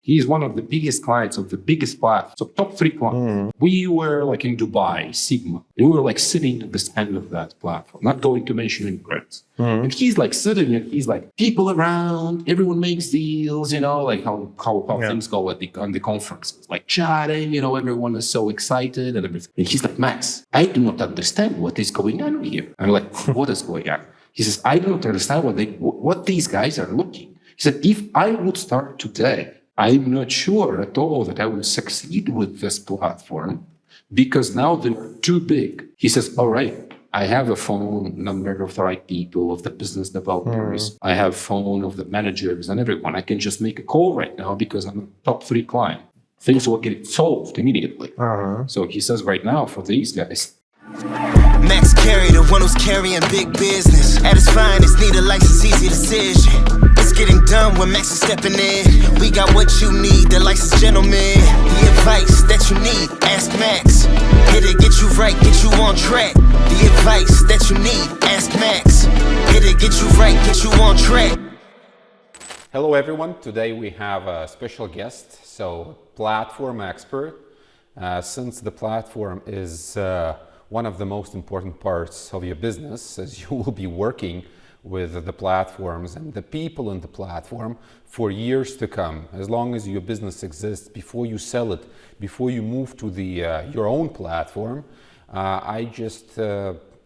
He's one of the biggest clients of the biggest platform. So top 3 clients. We were like in Dubai, Sigma. We were like sitting at the end of that platform, not going to mention any brands. And he's like sitting and he's like, people around, everyone makes deals, like how things go on the conferences, like chatting, everyone is so excited and everything. And he's like, Max, I do not understand what is going on here. I'm like, what is going on? He says, I do not understand what these guys are looking. He said, if I would start today, I'm not sure at all that I will succeed with this platform because now they're too big. He says, all right, I have a phone number of the right people, of the business developers. I have phone of the managers and everyone. I can just make a call right now because I'm a top 3 client. Things will get solved immediately. So he says right now for these guys, Max Kerry, the one who's carrying big business. At its finest, need a license, easy decision. It's getting done when Max is stepping in. We got what you need, the licensed gentleman. The advice that you need, ask Max. Here to get you right, get you on track. The advice that you need, ask Max. Here to get you right, get you on track. Hello everyone, today we have a special guest, so platform expert. Since the platform is one of the most important parts of your business, as you will be working with the platforms and the people in the platform for years to come, as long as your business exists, before you sell it, before you move to your own platform. I just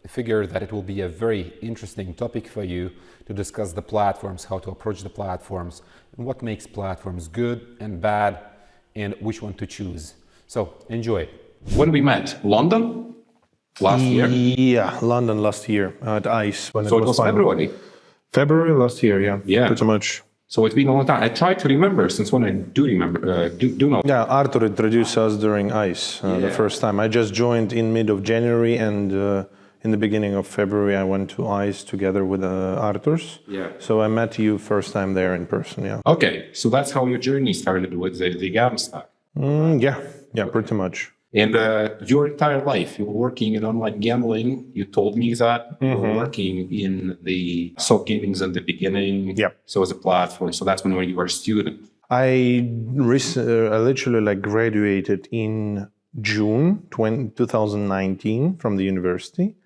figure that it will be a very interesting topic for you to discuss the platforms, how to approach the platforms, and what makes platforms good and bad, and which one to choose. So enjoy. When we met, London? Last year? Yeah, London last year at ICE. When So it was February? February last year, yeah, pretty much. So it's been a long time. I try to remember since when I do remember, do know. Yeah, Arthur introduced us during ICE the first time. I just joined in mid of January and in the beginning of February I went to ICE together with Arthur's. Yeah. So I met you first time there in person, yeah. Okay, so that's how your journey started with the Gavin stack. Yeah, pretty much. And your entire life, you were working in online gambling. You told me that you were working in the soft gamings in the beginning. Yeah. So as a platform. So that's when you were a student. I literally graduated in June 2019 from the university.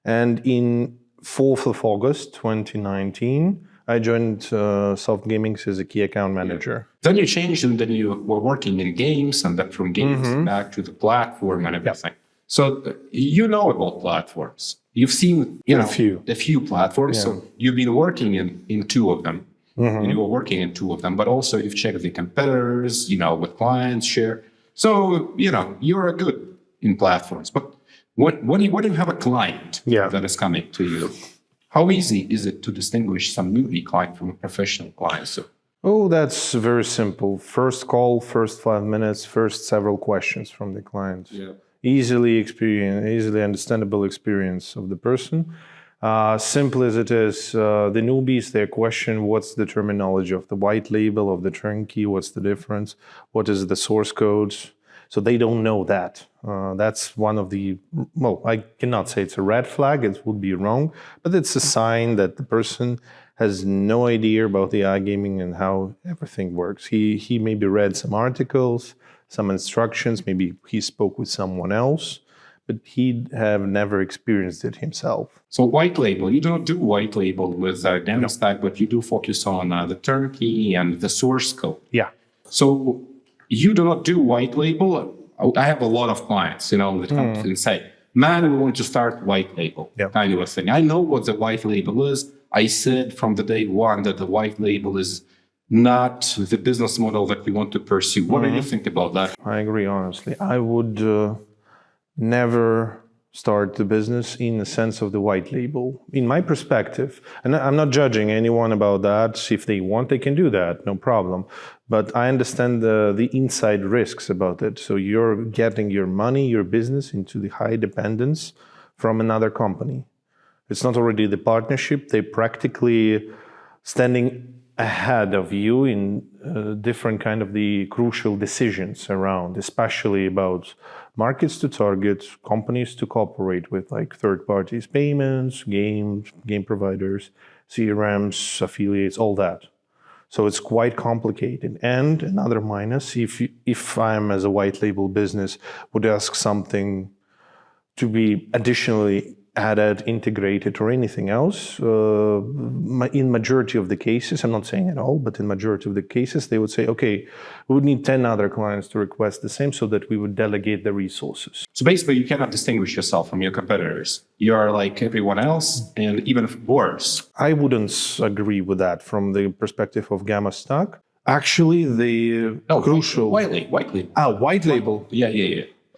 And in 4th of August 2019, I joined Soft Gaming as a key account manager. Then you changed and then you were working in games and then from games back to the platform and everything. So you know about platforms. You've seen a few platforms. So you've been working in 2 of them. And you were working in 2 of them, but also you've checked the competitors, with clients, share. So, you're good in platforms. But when you have a client that is coming to you, how easy is it to distinguish some newbie client from a professional client? So, that's very simple. First call, first 5 minutes, first several questions from the client. Yeah. Easily understandable experience of the person. Simple as it is, the newbies, they question what's the terminology of the white label, of the turnkey, what's the difference, what is the source codes. So they don't know that. That's one of the, I cannot say it's a red flag, it would be wrong, but it's a sign that the person has no idea about the iGaming and how everything works. He maybe read some articles, some instructions, maybe he spoke with someone else, but he'd have never experienced it himself. So white label, you don't do white label with Danila Stack, but you do focus on the turnkey and the source code. Yeah. So you do not do white label. I have a lot of clients, that come and say, man, we want to start white label kind of a thing. I know what the white label is. I said from the day one that the white label is not the business model that we want to pursue. What do you think about that? I agree, honestly. I would never start the business in the sense of the white label, in my perspective. And I'm not judging anyone about that. If they want, they can do that, no problem. But I understand the inside risks about it. So you're getting your money, your business into the high dependence from another company. It's not already the partnership. They're practically standing ahead of you in different kind of the crucial decisions around, especially about markets to target, companies to cooperate with, like third parties, payments, game providers, CRMs, affiliates, all that. So it's quite complicated. And another minus, if I'm as a white label business would ask something to be additionally added, integrated, or anything else, in majority of the cases, I'm not saying at all, but in majority of the cases, they would say, okay, we would need 10 other clients to request the same so that we would delegate the resources. So basically, you cannot distinguish yourself from your competitors. You are like everyone else, and even worse. I wouldn't agree with that from the perspective of Gamma Stack. Actually, the crucial... White label. White label. Yeah.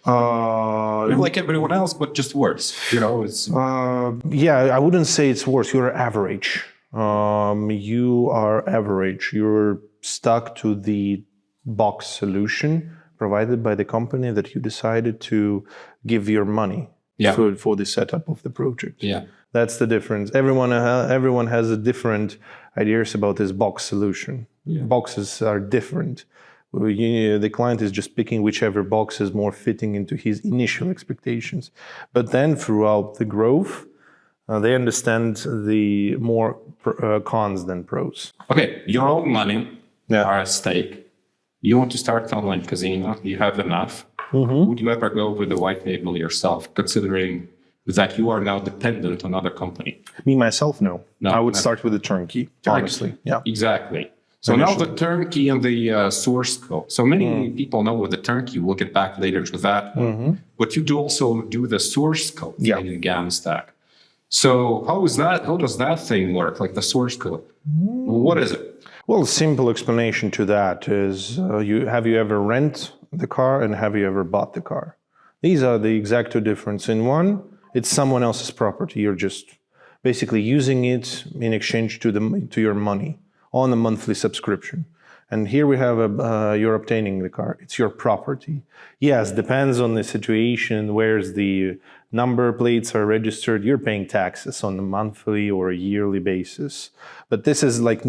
You're like everyone else, but just worse. It's... I wouldn't say it's worse. You're average. You are average. You're stuck to the box solution provided by the company that you decided to give your money for the setup of the project. Yeah. That's the difference. Everyone has a different ideas about this box solution. Yeah. Boxes are different. The client is just picking whichever box is more fitting into his initial expectations. But then throughout the growth, they understand the more cons than pros. Okay, your own money are at stake. You want to start online casino, you have enough. Mm-hmm. Would you ever go with the white label yourself, considering that you are now dependent on other company? Me, myself, no. I would start with the turnkey, honestly. Yeah. Exactly. So now the turnkey and the source code. So many people know with the turnkey. We'll get back later to that. Mm-hmm. But you also do the source code in the Gamma Stack. So how does that thing work? Like the source code? What is it? Well, simple explanation to that is have you ever rent the car and have you ever bought the car? These are the exact two difference. In one, it's someone else's property. You're just basically using it in exchange to your money on a monthly subscription. And here we have you're obtaining the car. It's your property. Yes, depends on the situation, where's the number plates are registered. You're paying taxes on a monthly or a yearly basis. But this is like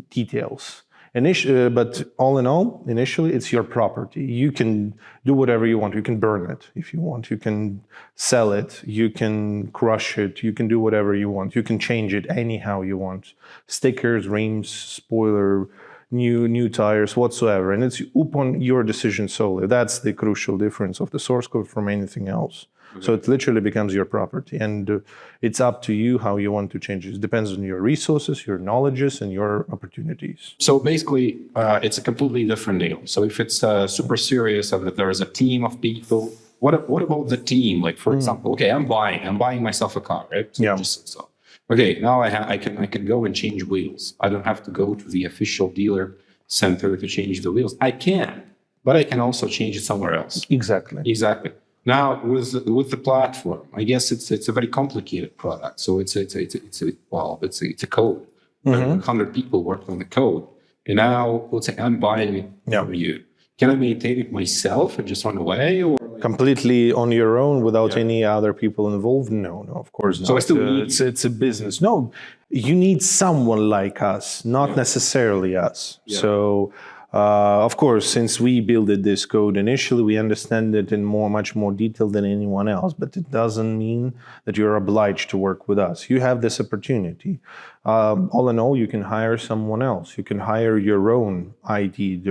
details. But all in all, initially, it's your property. You can do whatever you want. You can burn it if you want. You can sell it. You can crush it. You can do whatever you want. You can change it anyhow you want. Stickers, rims, spoiler, new tires, whatsoever. And it's upon your decision solely. That's the crucial difference of the source code from anything else. Okay. So it literally becomes your property, and it's up to you how you want to change it. It depends on your resources, your knowledges, and your opportunities. So basically, it's a completely different deal. So if it's super serious and that there is a team of people, what about the team? Like, for example, okay, I'm buying myself a car, right? So, okay, now I can go and change wheels. I don't have to go to the official dealer center to change the wheels. I can, but I can also change it somewhere else. Exactly. Now with the platform, I guess it's a very complicated product. So it's a code. 100 people work on the code, and now let's say I'm buying it from you. Can I maintain it myself and just run away, or completely on your own without any other people involved? No, of course not. So I still need it's a business. No, you need someone like us, not necessarily us. Yeah. So. Of course, since we built this code initially, we understand it in much more detail than anyone else, but it doesn't mean that you're obliged to work with us. You have this opportunity. All in all, you can hire someone else. You can hire your own IT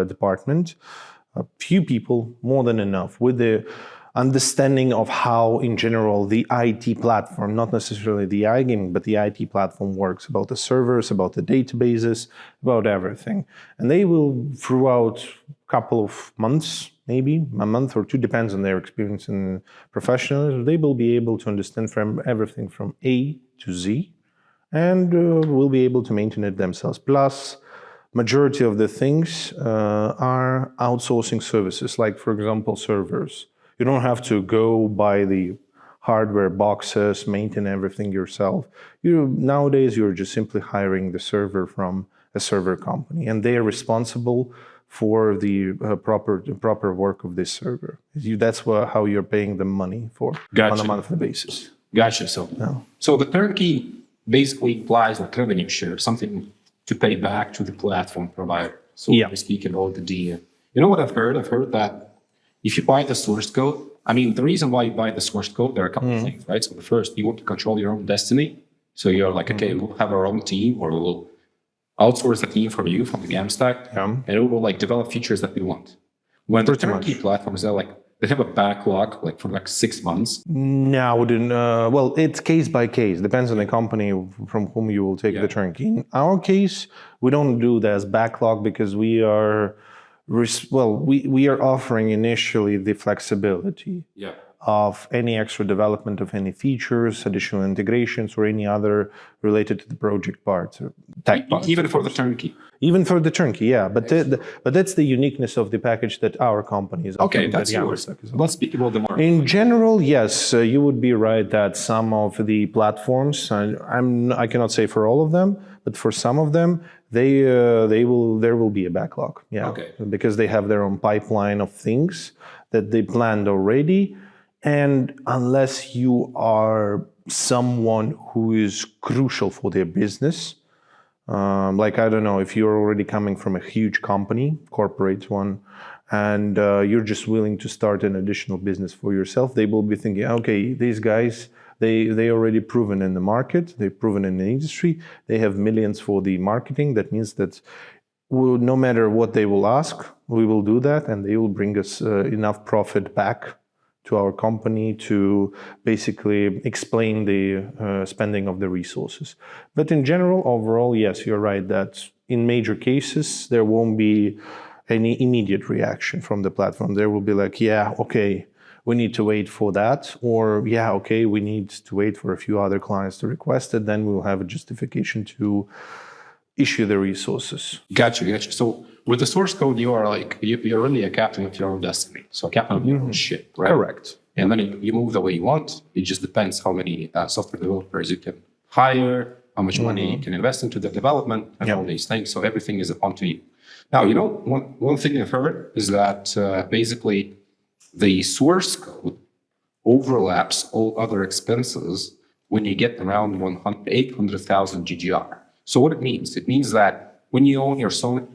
department. A few people, more than enough, with the understanding of how, in general, the IT platform, not necessarily the iGaming, but the IT platform works, about the servers, about the databases, about everything. And they will, throughout a couple of months, maybe a month or two, depends on their experience and professionalism, they will be able to understand from everything from A to Z, and will be able to maintain it themselves. Plus, majority of the things are outsourcing services, like, for example, servers. You don't have to go buy the hardware boxes, maintain everything yourself. Nowadays, you're just simply hiring the server from a server company, and they are responsible for the proper work of this server. That's how you're paying them money for on a monthly basis. Gotcha. So the turnkey basically applies like revenue share, something to pay back to the platform provider. So we speak about the deal. You know what I've heard? I've heard that if you buy the source code, I mean, the reason why you buy the source code, there are a couple of things, right? So the first, you want to control your own destiny. So you're like, okay, we'll have our own team, or we'll outsource the team from you, from the game stack, and it will like develop features that we want. When the turnkey platforms, they have a backlog like for like 6 months. No, I wouldn't. Well, it's case by case. Depends on the company from whom you will take the turnkey. In our case, we don't do that as backlog because we are, we are offering initially the flexibility of any extra development of any features, additional integrations, or any other related to the project parts or tech parts. Even for the turnkey. Even for the turnkey, yeah. But that's the uniqueness of the package that our company is offering. Okay, that's yours. Let's speak about the market. In general, yes, you would be right that some of the platforms, I cannot say for all of them, but for some of them, there will be a backlog. Yeah, because they have their own pipeline of things that they planned already. And unless you are someone who is crucial for their business, like, I don't know, if you're already coming from a huge company, corporate one, and you're just willing to start an additional business for yourself, they will be thinking, okay, these guys, they already proven in the market, they've proven in the industry, they have millions for the marketing. That means that no matter what they will ask, we will do that, and they will bring us enough profit back to our company to basically explain the spending of the resources. But in general, overall, yes, you're right that in major cases, there won't be any immediate reaction from the platform. There will be like, yeah, okay, we need to wait for that, or yeah, okay, we need to wait for a few other clients to request it, then we'll have a justification to issue the resources. Gotcha. So with the source code, you are like, you're really a captain of your own destiny. So a captain of your own ship, right? Correct. And then you move the way you want. It just depends how many software developers you can hire, how much money you can invest into the development, and all these things. So everything is upon to you. Now, one thing I've heard is that basically the source code overlaps all other expenses when you get around 800,000 GGR. So what it means that when you own your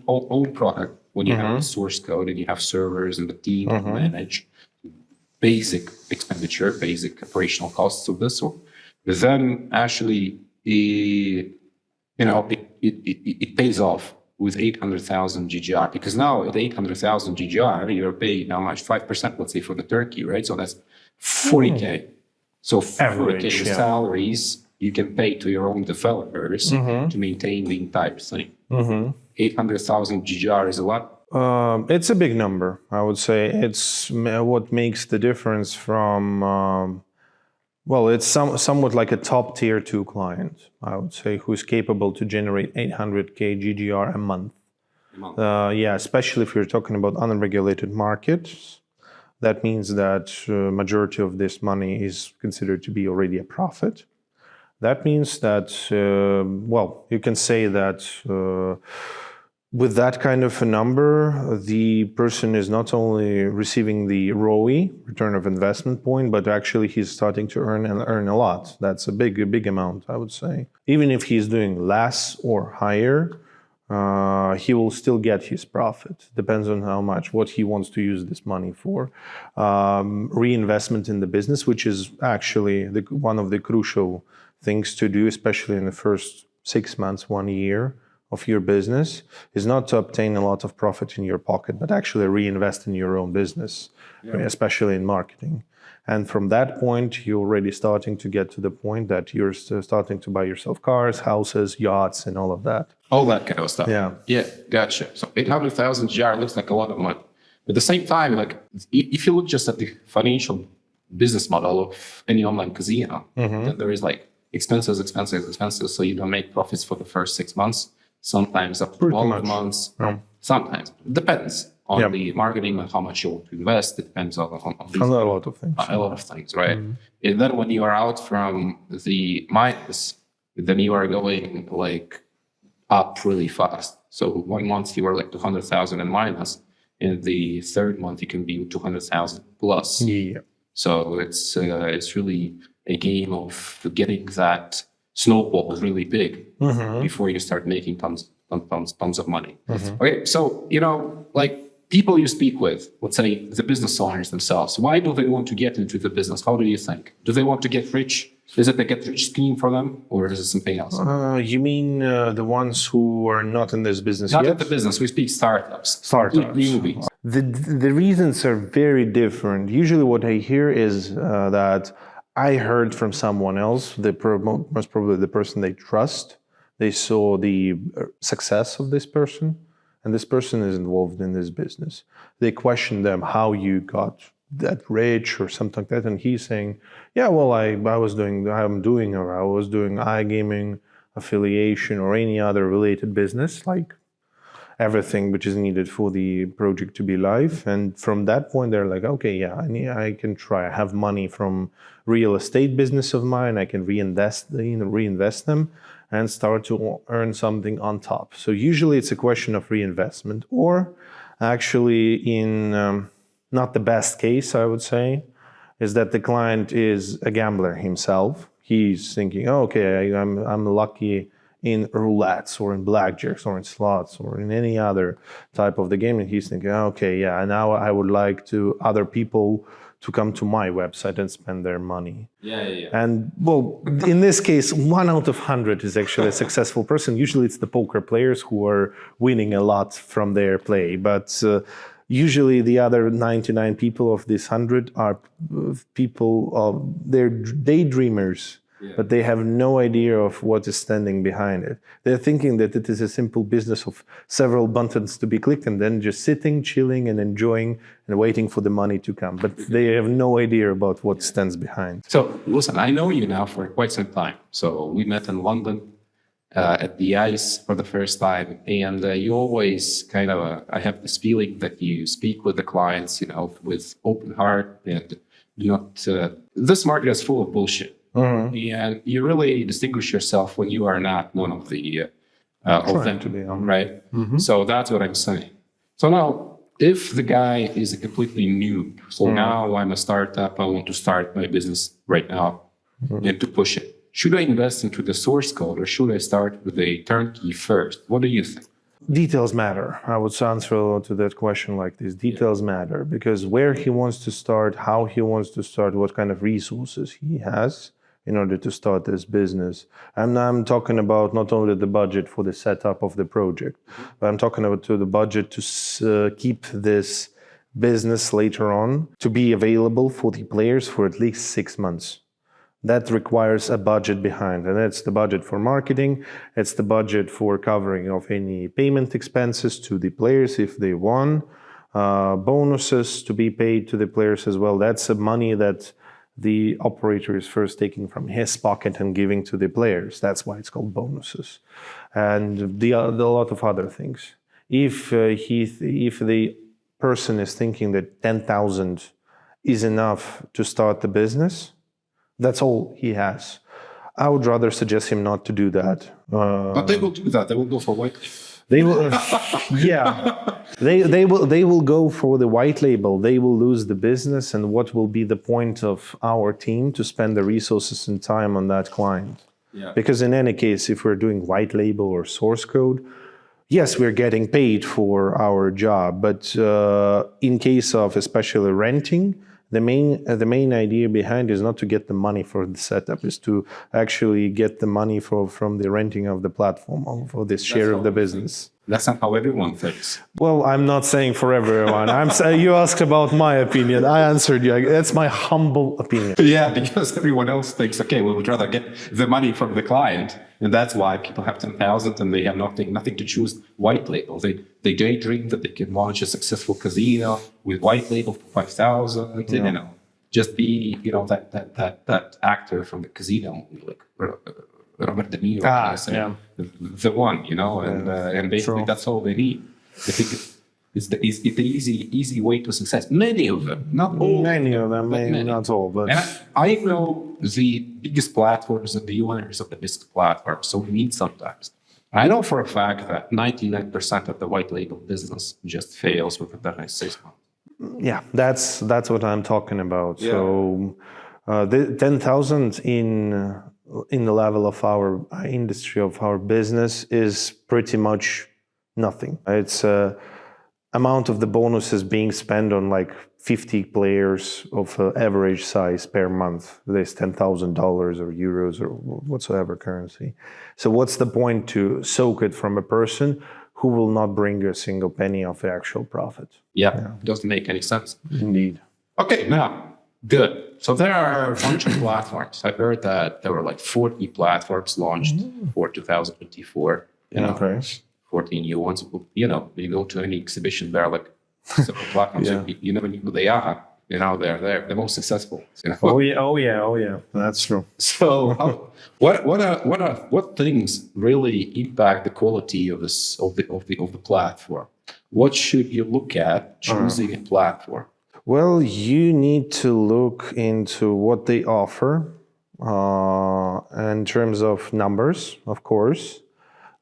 own product, when you have the source code and you have servers and the team to manage basic expenditure, basic operational costs of this one, then actually, it pays off with 800,000 GGR, because now at 800,000 GGR, you're paying how much? 5%, let's say, for the turnkey, right? So that's 40K. So 40K salaries you can pay to your own developers to maintain the entire thing. 800,000 GGR is a lot. It's a big number, I would say. It's what makes the difference from, it's somewhat like a top tier 2 client, I would say, who's capable to generate 800K GGR a month. Especially if you're talking about unregulated markets. That means that majority of this money is considered to be already a profit. That means that, you can say that with that kind of a number, the person is not only receiving the ROI, return of investment point, but actually he's starting to earn a lot. That's a big amount, I would say. Even if he's doing less or higher, he will still get his profit. Depends on how much, what he wants to use this money for. Reinvestment in the business, which is actually one of the crucial things to do, especially in the first 6 months, 1 year of your business, is not to obtain a lot of profit in your pocket, but actually reinvest in your own business, especially in marketing. And from that point, you're already starting to get to the point that you're starting to buy yourself cars, houses, yachts, and all of that. All that kind of stuff. Yeah, gotcha. So 800,000 GR looks like a lot of money. But at the same time, like, if you look just at the financial business model of any online casino, then there is like expenses. So you don't make profits for the first 6 months. Sometimes up to 12 months. Sometimes. It depends on the marketing and how much you want to invest. It depends on a lot of things. A lot of things, right? And then when you are out from the minus, then you are going like up really fast. So 1 month you are like 200,000 in minus. In the third month you can be 200,000 plus. Yeah. So it's really a game of getting that snowball really big before you start making tons of money. Okay, so like people you speak with, let's say the business owners themselves, why do they want to get into the business? How do you think? Do they want to get rich Is it a get-rich scheme for them, or is it something else? You mean the ones who are not in this business Not yet? in the business. We speak startups. Startups. Newbies. The reasons are very different. Usually what I hear is that I heard from someone else, most probably the person they trust. They saw the success of this person, and this person is involved in this business. They question them, how you got that rich or something like that, and he's saying, yeah, well, I was doing iGaming, affiliation, or any other related business, like everything which is needed for the project to be live. And from that point, they're like, okay, yeah, I can try. I have money from real estate business of mine. I can reinvest them and start to earn something on top. So usually it's a question of reinvestment, or actually in not the best case, I would say, is that the client is a gambler himself. He's thinking, oh, okay, I'm lucky in roulettes or in blackjacks or in slots or in any other type of the game. And he's thinking, okay, yeah, now I would like to other people to come to my website and spend their money. Yeah. And well, in this case, 1 out of 100 is actually a successful person. Usually it's the poker players who are winning a lot from their play. But usually the other 99 people of this 100 are people, they're daydreamers. Yeah. But they have no idea of what is standing behind it. They're thinking that it is a simple business of several buttons to be clicked and then just sitting, chilling and enjoying and waiting for the money to come. But they have no idea about what stands behind. So listen, I know you now for quite some time. So we met in London at the ICE for the first time. And you always kind of, I have this feeling that you speak with the clients, with open heart and do not, this market is full of bullshit. Mm-hmm. And you really distinguish yourself when you are not one of the authentic, right? Mm-hmm. So that's what I'm saying. So now, if the guy is a completely new, so now I'm a startup, I want to start my business right now and to push it. Should I invest into the source code or should I start with a turnkey first? What do you think? Details matter. I would answer to that question like this. Details matter because where he wants to start, how he wants to start, what kind of resources he has in order to start this business. And I'm talking about not only the budget for the setup of the project, but I'm talking about the budget to keep this business later on to be available for the players for at least 6 months. That requires a budget behind, and that's the budget for marketing, it's the budget for covering of any payment expenses to the players if they won, bonuses to be paid to the players as well. That's the money that the operator is first taking from his pocket and giving to the players. That's why it's called bonuses. And a lot of other things. If the person is thinking that 10,000 is enough to start the business, that's all he has. I would rather suggest him not to do that. But they will do that. They will go for white. They will, yeah. They will go for the white label. They will lose the business, and what will be the point of our team to spend the resources and time on that client? Yeah. Because in any case, if we're doing white label or source code, yes, we're getting paid for our job. But in case of especially renting, the main idea behind is not to get the money for the setup, is to actually get the money from the renting of the platform or for this share of the business. That's not how everyone thinks. Well, I'm not saying for everyone. You asked about my opinion. I answered you. That's my humble opinion. Yeah, because everyone else thinks, okay, we would rather get the money from the client. And that's why people have 10,000 and they have nothing to choose white label. They daydream that they can launch a successful casino with white label for 5,000. Yeah. Just be, that actor from the casino, like Robert De Niro, the one, and basically that's all they need. They think it's the easy way to success. Many of them, not all. Many of them, maybe not all, but and I know the biggest platforms and the owners of the biggest platforms. So we meet sometimes. I know for a fact that 99% of the white label business just fails within the next 6 months. Yeah, that's what I'm talking about. Yeah. So the 10,000 in the level of our industry, of our business, is pretty much nothing. It's amount of the bonus is being spent on like 50 players of average size per month. There's $10,000 or euros or whatsoever currency. So what's the point to soak it from a person who will not bring you a single penny of actual profit? Yeah, doesn't make any sense. Indeed. Okay, now, good. So there are a bunch of platforms. I heard that there were like 40 platforms launched for 2024. You know, Okay. 14 new ones. You know, you go to any exhibition, there are like several platforms. You never knew who they are. You know, they're the most successful. You know? Oh yeah. That's true. So, what things really impact the quality of this of the platform? What should you look at choosing a platform? Well, you need to look into what they offer in terms of numbers, of course.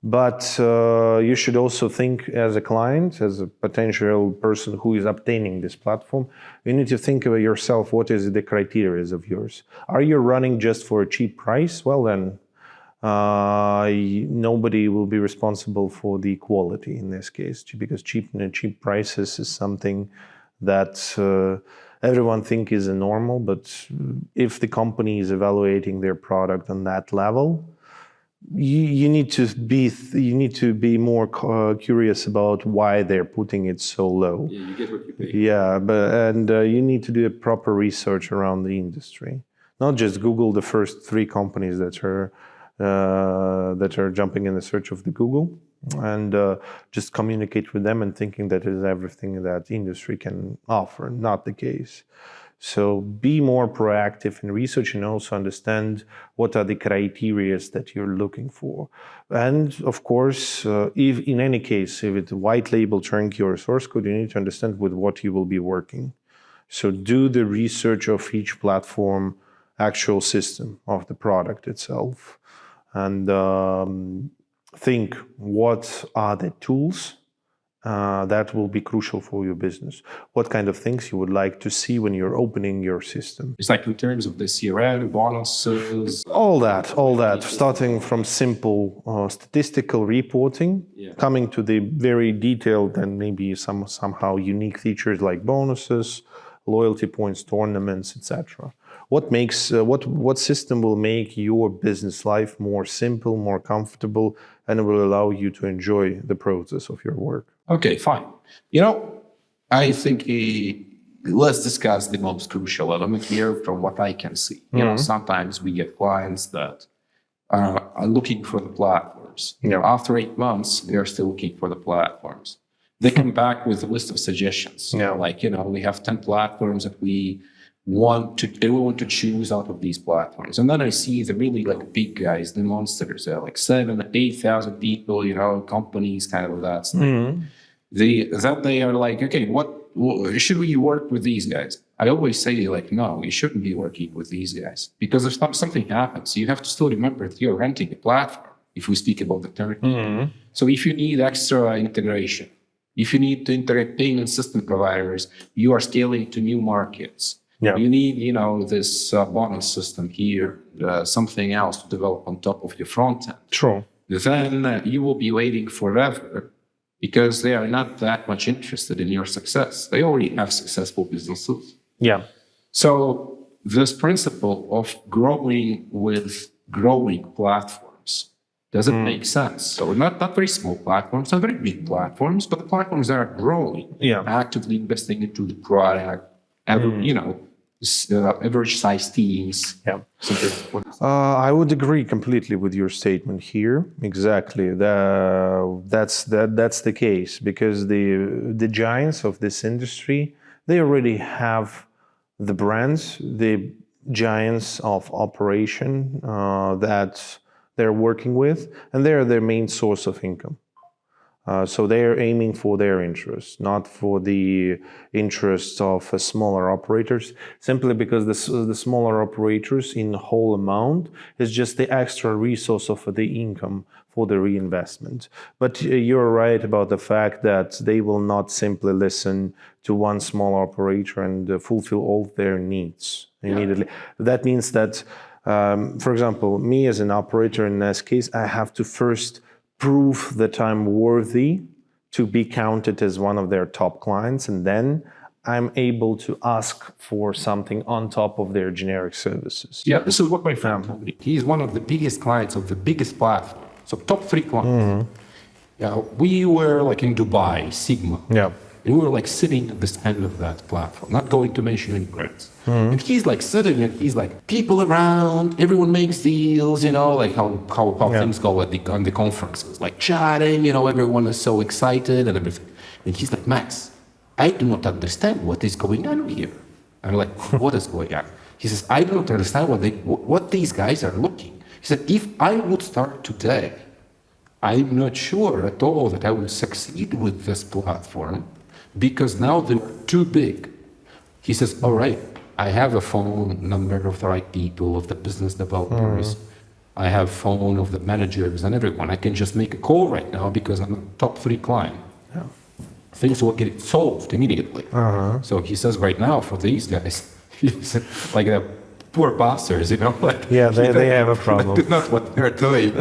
But you should also think as a client, as a potential person who is obtaining this platform, you need to think about yourself, what is the criteria of yours? Are you running just for a cheap price? Well, then nobody will be responsible for the quality in this case, because cheap prices is something that everyone think is a normal, but if the company is evaluating their product on that level, you need to be more curious about why they're putting it so low. Yeah, you get what you pay. Yeah, you need to do a proper research around the industry. Not just Google the first 3 companies that are jumping in the search of the Google, and just communicate with them and thinking that it is everything that industry can offer. Not the case. So be more proactive in research and also understand what are the criteria that you're looking for. And of course, if in any case, if it's white label, turnkey, or source code, you need to understand with what you will be working. So do the research of each platform, actual system of the product itself, and think what are the tools that will be crucial for your business. What kind of things you would like to see when you're opening your system. It's like in terms of the CRM, bonuses. All that, starting from simple statistical reporting, coming to the very detailed and maybe somehow unique features like bonuses, loyalty points, tournaments, etc. What system will make your business life more simple, more comfortable, and will allow you to enjoy the process of your work? Okay, fine. You know, I think let's discuss the most crucial element here from what I can see. You know, sometimes we get clients that are looking for the platforms. Yeah. After 8 months, they're still looking for the platforms. They come back with a list of suggestions. Yeah. Like, you know, we have 10 platforms that we want to choose out of these platforms. And then I see the really like big guys, the monsters, they're like 7,000, 8,000 people, you know, companies, kind of that stuff. They are like, okay, what should we work with these guys? I always say like, no, you shouldn't be working with these guys, because if something happens, you have to still remember that you're renting a platform. If we speak about the Turnkey. So if you need extra integration, if you need to integrate payment system providers, you are scaling to new markets. Yeah. You need, you know, this bonus system here, something else to develop on top of your front end. True. Then you will be waiting forever, because they are not that much interested in your success. They already have successful businesses. Yeah. So this principle of growing with growing platforms doesn't make sense. So not very small platforms, not very big platforms, but the platforms that are growing, actively investing into the product, you know, average size teams. Yeah. I would agree completely with your statement here. Exactly. That's the case, because the giants of this industry, they already have the brands, the giants of operation that they're working with, and they're their main source of income. So they're aiming for their interests, not for the interests of smaller operators, simply because the smaller operators in the whole amount is just the extra resource of the income for the reinvestment. But you're right about the fact that they will not simply listen to one small operator and fulfill all their needs immediately. That means that, for example, me as an operator in this case, I have to first prove that I'm worthy to be counted as one of their top clients, and then I'm able to ask for something on top of their generic services. Yeah, this is what my friend told me. He is one of the biggest clients of the biggest platform. So top 3 clients. Yeah, we were like in Dubai, Sigma. Yeah. And we were like sitting at this end of that platform, not going to mention any brands. And he's like sitting and he's like, people around, everyone makes deals, like how things go on the conferences, like chatting, everyone is so excited and everything. And he's like, Max, I do not understand what is going on here. I'm like, what is going on? He says, I do not understand what these guys are looking. He said, if I would start today, I'm not sure at all that I will succeed with this platform because now they're too big. He says, all right, I have a phone number of the right people, of the business developers. I have phone of the managers and everyone. I can just make a call right now because I'm a top 3 client. Yeah. Things will get solved immediately. So he says right now for these guys, like the poor bastards, like Yeah, they have a problem. That's not what they're doing.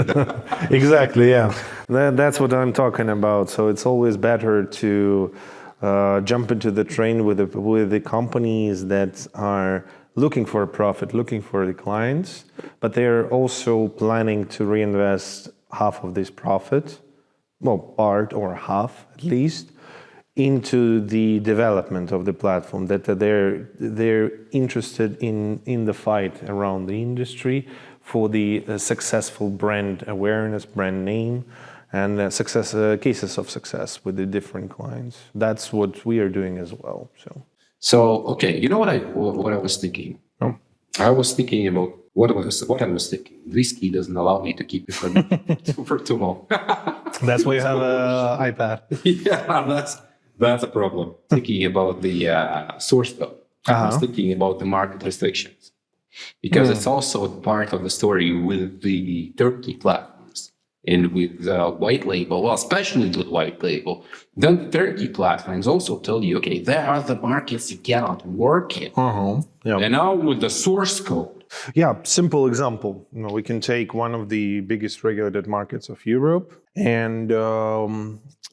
Exactly, yeah. That's what I'm talking about. So it's always better to jump into the train with the companies that are looking for a profit, looking for the clients, but they're also planning to reinvest half of this profit, well, part or half at least, into the development of the platform, that they're interested in the fight around the industry for the successful brand awareness, brand name, and cases of success with the different clients. That's what we are doing as well. So okay, you know what I was thinking? Oh. I was thinking about what I was thinking. Whiskey doesn't allow me to keep it for too long. That's why you have an iPad. Yeah, that's a problem. Thinking about the source code. I was thinking about the market restrictions because it's also part of the story with the Turnkey platforms and with white label, well, especially with white label. Then the Turnkey platforms also tell you, okay, there are the markets you cannot work in. Yeah. And now with the source code. Yeah, simple example. We can take one of the biggest regulated markets of Europe, and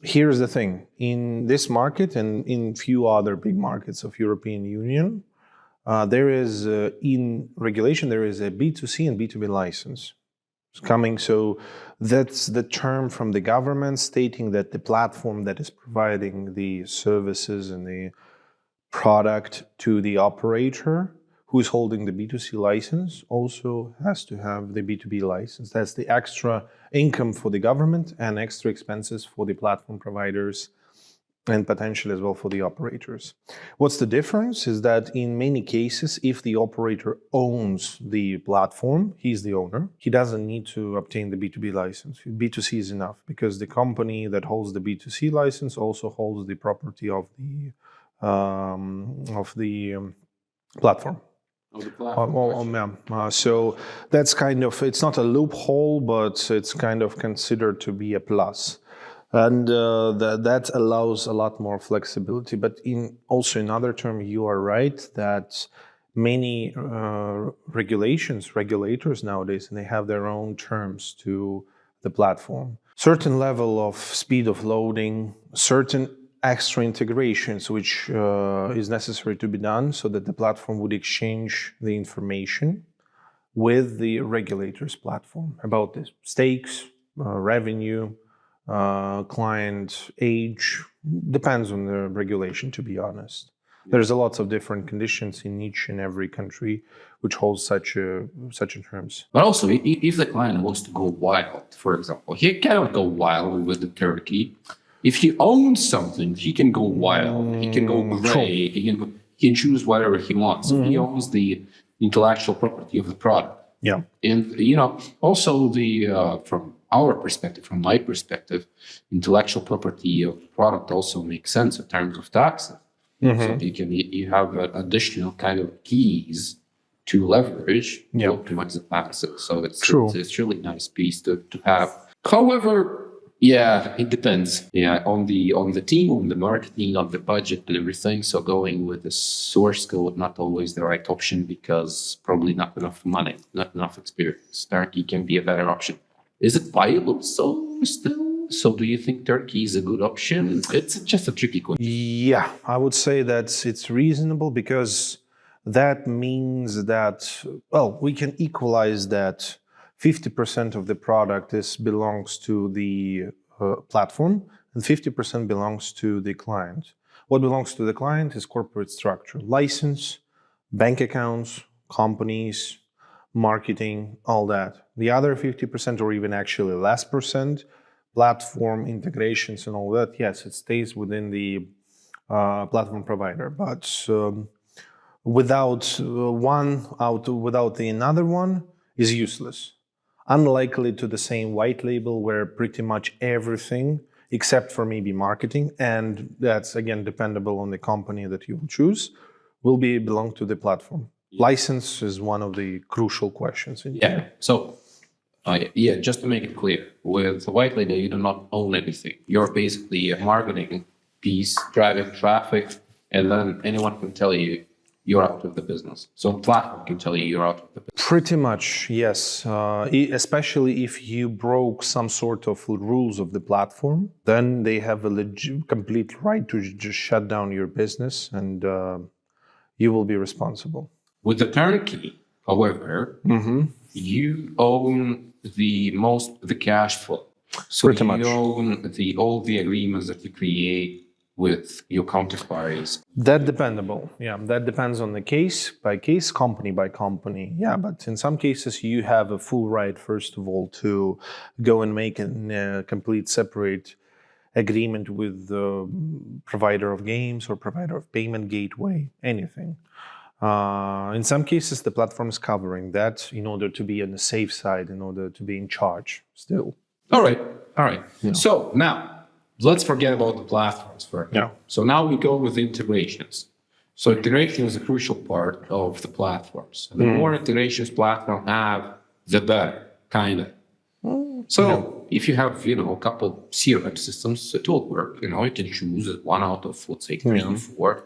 here's the thing. In this market and in few other big markets of European Union, there is, in regulation, there is a B2C and B2B license. It's coming, so that's the term from the government stating that the platform that is providing the services and the product to the operator who is holding the B2C license also has to have the B2B license. That's the extra income for the government and extra expenses for the platform providers and potentially as well for the operators. What's the difference is that in many cases, if the operator owns the platform, he's the owner, he doesn't need to obtain the B2B license. B2C is enough because the company that holds the B2C license also holds the property of the platform. So that's kind of, it's not a loophole, but it's kind of considered to be a plus. And that allows a lot more flexibility. But in other terms, you are right that many regulators nowadays, and they have their own terms to the platform. Certain level of speed of loading, certain extra integrations which is necessary to be done so that the platform would exchange the information with the regulator's platform about the stakes, revenue, client age, depends on the regulation, to be honest. There's a lots of different conditions in each and every country which holds such terms. But also, if the client wants to go wild, for example, he cannot go wild with the Turkey. If he owns something, he can go wild. He can go gray. He can choose whatever he wants. So he owns the intellectual property of the product. Yeah. And, also from our perspective, from my perspective, intellectual property of the product also makes sense in terms of taxes. So you have additional kind of keys to leverage to optimize the taxes. So it's really nice piece to have. However, yeah, it depends. Yeah, on the team, on the marketing, on the budget and everything. So going with the source code, not always the right option because probably not enough money, not enough experience. Turnkey can be a better option. Is it viable? So still So do you think Turkey is a good option? It's just a tricky question. Yeah, I would say that it's reasonable because that means that, well, we can equalize that 50% of the product belongs to the platform and 50% belongs to the client. What belongs to the client is corporate structure, license, bank accounts, companies, marketing, all that. The other 50%, or even actually less percent, platform integrations and all that, yes, it stays within the platform provider. But without without the another one is useless. Unlikely to the same white label where pretty much everything, except for maybe marketing, and that's again dependable on the company that you will choose, will belong to the platform. License is one of the crucial questions. Yeah. So, just to make it clear, with white label, you do not own anything. You're basically a marketing piece, driving traffic, and then anyone can tell you you're out of the business. So a platform can tell you you're out of the business. Pretty much, yes. Especially if you broke some sort of rules of the platform, then they have a complete right to just shut down your business, and you will be responsible. With the turnkey, however, you own the cash flow. So Pretty much. You own all the agreements that you create with your counterparties. That dependable. Yeah, that depends on the case by case, company by company. Yeah, but in some cases you have a full right, first of all, to go and make a complete separate agreement with the provider of games or provider of payment gateway, anything. In some cases, the platform is covering that in order to be on the safe side, in order to be in charge still. All right. Yeah. So now, let's forget about the platforms for now. Yeah. So now we go with integrations. So integration is a crucial part of the platforms. The more integrations platform have, the better, kind of. So if you have, a couple CRM systems, it will work. You can choose one out of, let's say, 3, 4.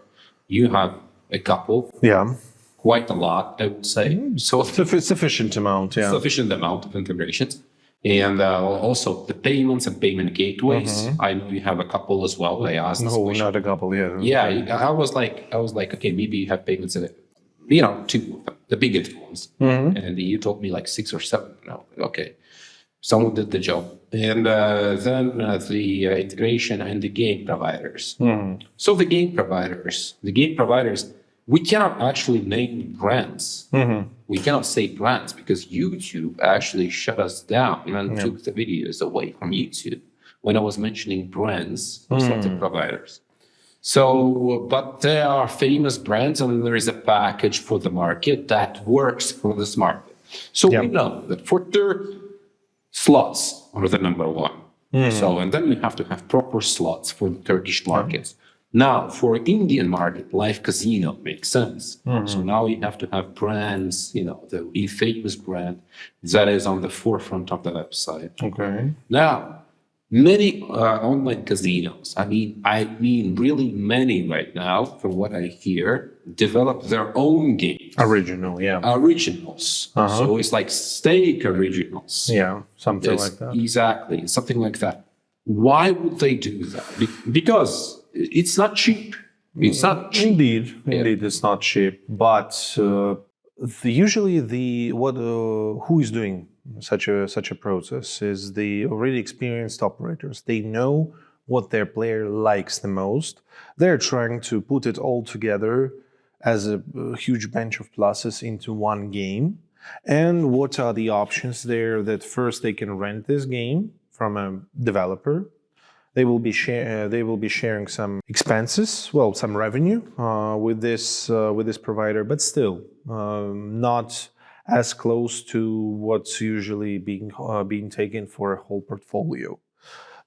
You have a couple. Yeah. Quite a lot, I would say. So Sufficient amount, yeah. Sufficient amount of integrations. And also the payments and payment gateways. I know you have a couple as well. I asked. No, not a couple, yeah. Yeah, I was like, okay, maybe you have payments in it. 2 of them, the biggest ones. And you told me like 6 or 7. No, okay. Someone did the job. And then the integration and the game providers. So the game providers, we cannot actually name brands. We cannot say brands because YouTube actually shut us down and took the videos away from YouTube when I was mentioning brands of certain providers. So, but there are famous brands and there is a package for the market that works for this market. So we know that for Turkey, slots are the number one. So, and then we have to have proper slots for the Turkish markets. Now, for Indian market, live casino makes sense. So now you have to have brands, the famous brand that is on the forefront of the website. Okay. Now, many online casinos, I mean really many right now, from what I hear, develop their own games. Originals. So it's like stake originals. Yeah, something like that. Exactly, something like that. Why would they do that? Because it's not cheap. It's not cheap. Indeed, it's not cheap. But usually, who is doing such a process is the already experienced operators. They know what their player likes the most. They're trying to put it all together as a huge bunch of pluses into one game. And what are the options there? That first they can rent this game from a developer. They will be sharing some expenses, some revenue with this provider, but still not as close to what's usually being taken for a whole portfolio.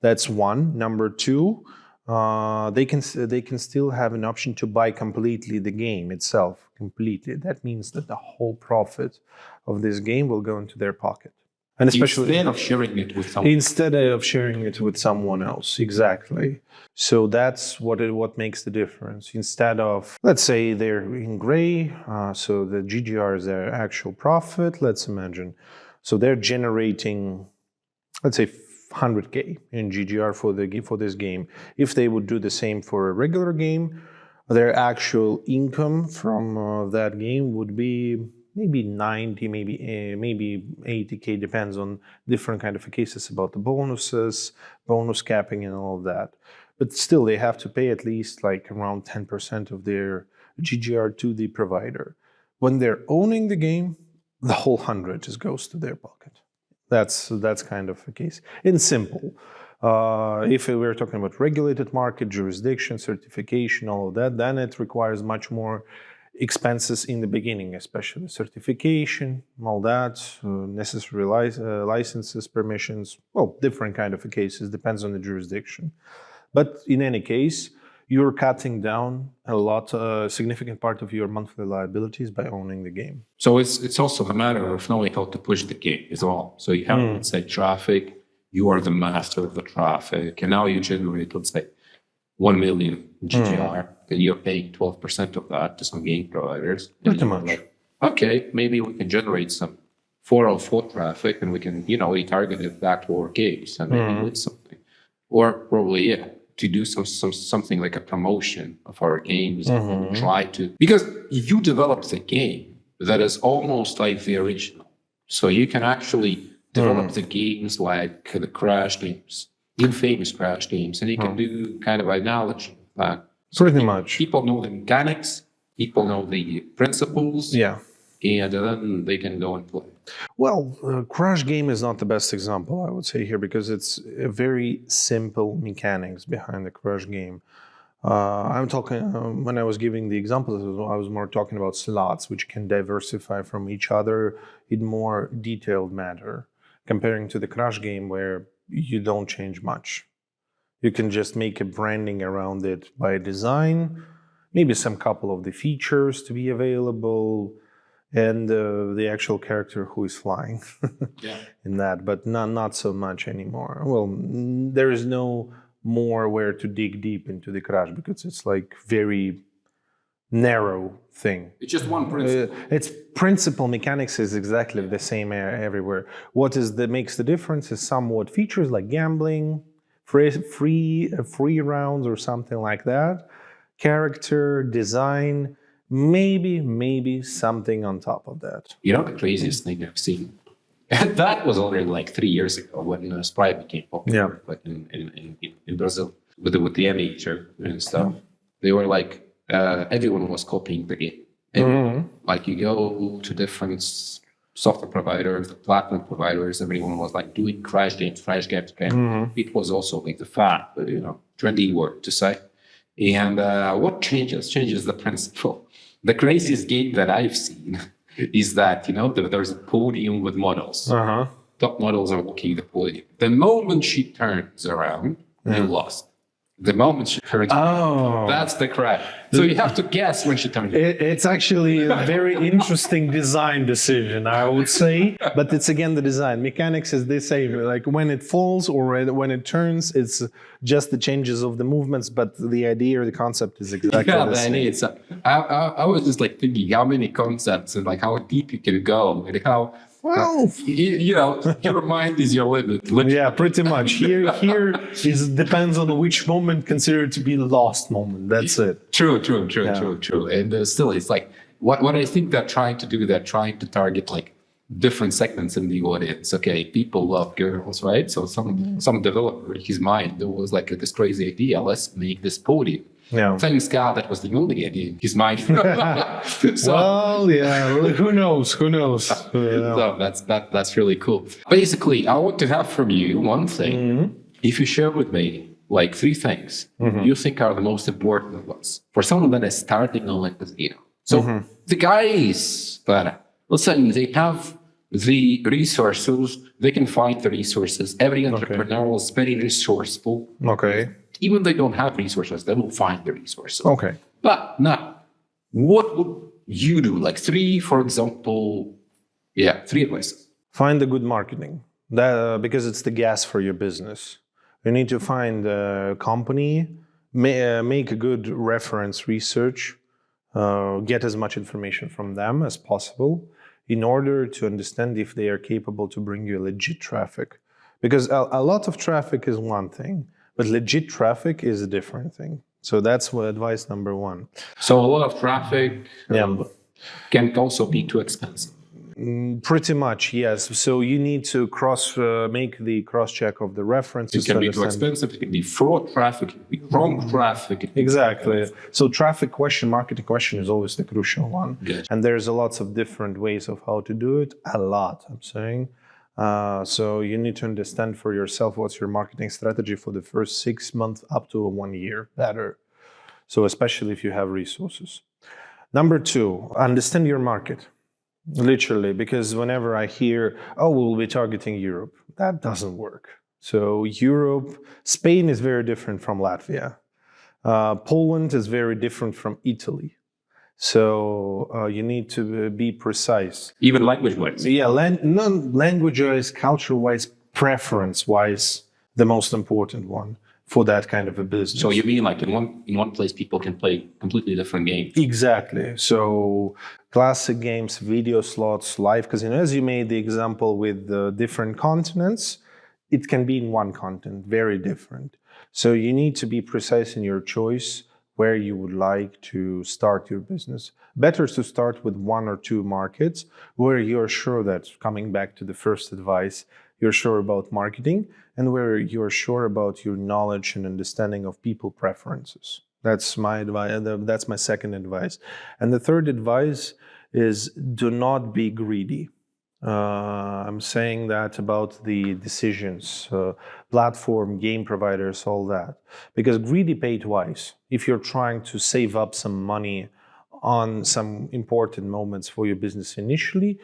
That's one. Number two, they can still have an option to buy completely the game itself. Completely. That means that the whole profit of this game will go into their pocket. And especially instead of sharing it with someone else, exactly. So that's what makes the difference. Instead of, let's say they're in gray, so the GGR is their actual profit. Let's imagine, so they're generating, let's say 100K in GGR for this game. If they would do the same for a regular game, their actual income from that game would be maybe 90, maybe 80K, depends on different kind of cases about the bonuses, bonus capping and all of that. But still, they have to pay at least like around 10% of their GGR to the provider. When they're owning the game, the whole 100 just goes to their pocket. That's kind of a case. In simple, if we're talking about regulated market, jurisdiction, certification, all of that, then it requires much more expenses in the beginning, especially certification, all that, necessary licenses, permissions, well, different kind of cases, depends on the jurisdiction. But in any case, you're cutting down a significant part of your monthly liabilities by owning the game. So it's also a matter of knowing how to push the game as well. So you have, let's say, traffic, you are the master of the traffic, and now you generate, let's say, 1 million GGR, and you're paying 12% of that to some game providers. Pretty much. Like, okay, maybe we can generate some 404 traffic and we can, retarget it back to our games and maybe win something. Or probably, to do something like a promotion of our games and try to, because you developed a game that is almost like the original. So you can actually develop the games like the Crash games, infamous Crash games, and you can do kind of analogy of that. So Pretty much. People know the mechanics, people know the principles, and then they can go and play. Well, Crash game is not the best example, I would say here, because it's a very simple mechanics behind the Crash game. I'm talking, when I was giving the examples, I was more talking about slots, which can diversify from each other in more detailed manner, comparing to the Crash game where you don't change much. You can just make a branding around it by design, maybe some couple of the features to be available, and the actual character who is flying in that, but not so much anymore. Well, there is no more where to dig deep into the Crash because it's like very narrow thing. It's just one principle. Its principal mechanics is exactly the same everywhere. What makes the difference is somewhat features like gambling, free rounds or something like that, character, design, maybe something on top of that. The craziest thing I've seen, that was already like 3 years ago when Sprite became popular, like in Brazil with the amateur and stuff. They were like, everyone was copying the game. Like you go to different software providers, the platform providers, everyone was like doing Crash games. It was also like the trendy word to say. And what changes the principle. The craziest game that I've seen is that, there's a podium with models. Top models are walking the podium. The moment she turns around, you lost. The moment she turns around, that's the crash. So you have to guess when she turns around. It's actually a very interesting design decision, I would say. But it's again the design. Mechanics is the same. Like when it falls or when it turns, it's just the changes of the movements, but the idea or the concept is exactly the same. I was just like thinking how many concepts and like how deep you can go and how your mind is your limit. Yeah, pretty much. Here depends on which moment considered to be the lost moment. That's it. True. And still, it's like what I think they're trying to do. They're trying to target like different segments in the audience. Okay, people love girls, right? So some developer in his mind, there was like this crazy idea. Let's make this podium. Yeah. Thanks God, that was the only idea in his mind. Who knows? So that's really cool. Basically, I want to have from you one thing. If you share with me like 3 things you think are the most important ones for someone that is starting on like casino. So the guys that, let's say they have the resources, they can find the resources. Every entrepreneur is very resourceful. Okay. Even they don't have resources, they will find the resources. Okay. But now, what would you do? Like 3, for example, 3 advices. Find the good marketing, because it's the gas for your business. You need to find a company, make a good reference research, get as much information from them as possible in order to understand if they are capable to bring you legit traffic. Because a lot of traffic is one thing, but legit traffic is a different thing. So that's what advice number one. So a lot of traffic can also be too expensive. Pretty much, yes. So you need to make the cross check of the references. It can be too expensive. It can be fraud traffic. It can be wrong traffic. Exactly. So traffic question, marketing question is always the crucial one. Good. And there's a lots of different ways of how to do it. A lot, I'm saying. So you need to understand for yourself what's your marketing strategy for the first 6 months up to 1 year. Better. So especially if you have resources. Number two, understand your market. Literally, because whenever I hear, oh, we'll be targeting Europe, that doesn't work. So Europe, Spain is very different from Latvia. Poland is very different from Italy. So you need to be precise. Even language-wise. Yeah, language-wise, culture-wise, preference-wise, the most important one for that kind of a business. So you mean like in one place people can play completely different games? Exactly. So classic games, video slots, live casino. As you made the example with the different continents, it can be in one continent, very different. So you need to be precise in your choice where you would like to start your business. Better to start with 1 or 2 markets where you're sure that, coming back to the first advice, you're sure about marketing and where you're sure about your knowledge and understanding of people preferences. That's my advice. That's my second advice. And the third advice is do not be greedy. I'm saying that about the decisions, platform, game providers, all that. Because greedy pay twice. If you're trying to save up some money on some important moments for your business initially,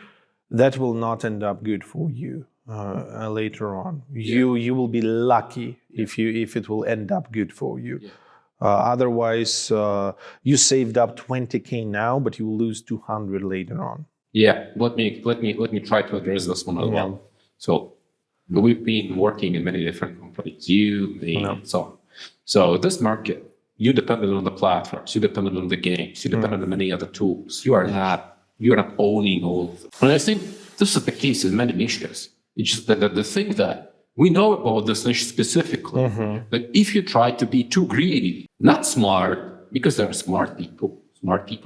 that will not end up good for you later on. You will be lucky if it will end up good for you. Yeah. Otherwise, you saved up 20K now, but you will lose 200 later on. Yeah, let me try to address this one as well. So we've been working in many different companies. So on. So this market, you depended on the platforms, you depended on the games, you depended on many other tools. You're not owning all of them. And I think this is the case in many niches. It's just that the thing that we know about this niche specifically, that if you try to be too greedy, not smart, because there are smart people.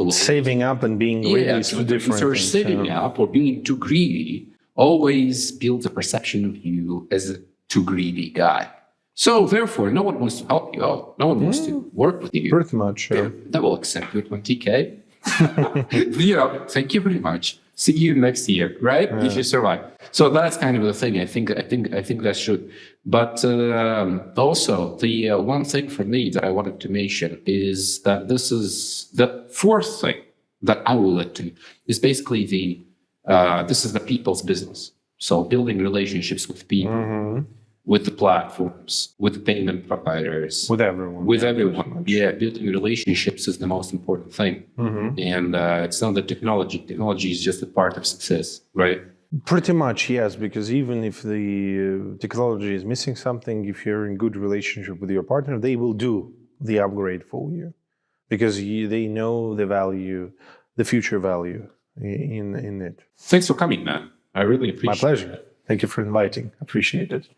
Saving up and being greedy is two different things. So things. Saving up or being too greedy always builds a perception of you as a too greedy guy. So therefore, no one wants to help you out. No one wants to work with you. Pretty much. Yeah. They will accept your 20K. Thank you very much. See you next year, right? If you survive. So that's kind of the thing. I think that should. But also, the one thing for me that I wanted to mention is that this is the fourth thing that I will let to is basically this is the people's business. So building relationships with people, with the platforms, with the payment providers, with everyone. With everyone. Yeah, building relationships is the most important thing. And it's not the technology. Technology is just a part of success, right? Pretty much, yes, because even if the technology is missing something, if you're in good relationship with your partner, they will do the upgrade for you because they know the value, the future value in it. Thanks for coming, man. I really appreciate it. My pleasure. Thank you for inviting. Appreciate it.